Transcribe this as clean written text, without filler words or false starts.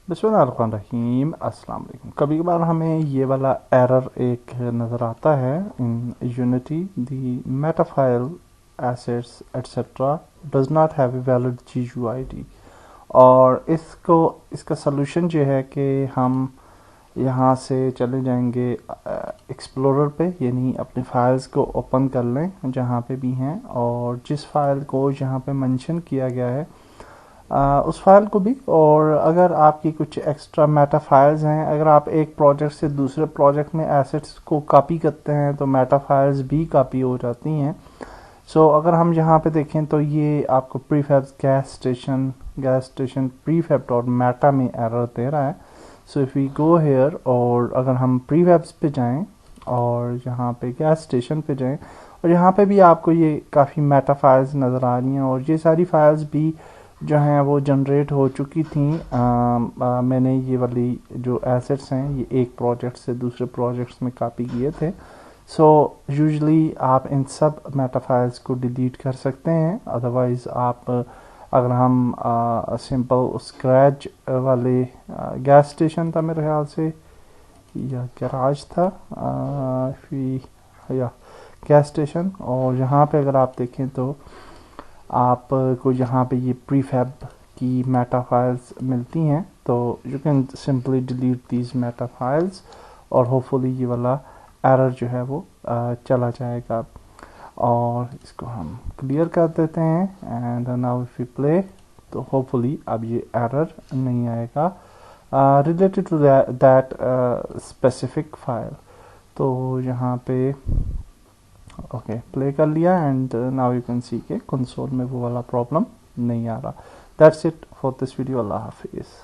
बिस्मिल्लाहिर्रहमानिर्रहीम। अस्सलाम वालेकुम। कभी कभार हमें ये वाला एरर एक नज़र आता है in Unity, the metafile assets etcetera does not have a valid GUID। और इसका सलूशन ये है कि हम यहाँ से चले जाएंगे एक्सप्लोरर पे, यानी अपने फाइल्स को ओपन कर लें जहाँ पे भी हैं, और जिस फाइल को यहाँ पे मेंशन किया गया है उस फाइल को भी। और अगर आपकी कुछ एक्स्ट्रा मेटा फाइल्स हैं, अगर आप एक प्रोजेक्ट से दूसरे प्रोजेक्ट में एसेट्स को कॉपी करते हैं तो मेटा फाइल्स भी कॉपी हो जाती हैं। अगर हम यहाँ पे देखें तो ये आपको prefab gas station prefab dot Meta में एरर दे रहा है। इफ़ वी गो हेयर, और अगर हम प्रीफैब्स पे जाएं और यहाँ पे गैस स्टेशन पे जाएं, और यहाँ पे भी आपको ये काफ़ी मेटा फाइल्स नज़र आ रही हैं, और ये सारी फाइल्स भी जो हैं वो जनरेट हो चुकी थी। मैंने ये वाली जो एसेट्स हैं ये एक प्रोजेक्ट से दूसरे प्रोजेक्ट्स में कॉपी किए थे। यूजुअली आप इन सब मेटा फाइल्स को डिलीट कर सकते हैं। अदरवाइज़ आप अगर हम सिंपल स्क्रैच वाले गैस स्टेशन था मेरे ख्याल से, या गैराज था, या गैस स्टेशन, और यहाँ पे अगर आप देखें तो आपको यहाँ पे ये प्रीफैब की मेटा फाइल्स मिलती हैं। तो you can simply delete these Meta files, और होपफुली ये वाला एरर जो है वो चला जाएगा। और इसको हम क्लियर कर देते हैं, and now if you play तो होपफुली अब ये एरर नहीं आएगा related to that specific file. तो यहाँ पे ओके प्ले कर लिया, and now you can see के कंसोल में वो वाला प्रॉब्लम नहीं आ रहा। That's it for this video. अल्लाह हाफिज़।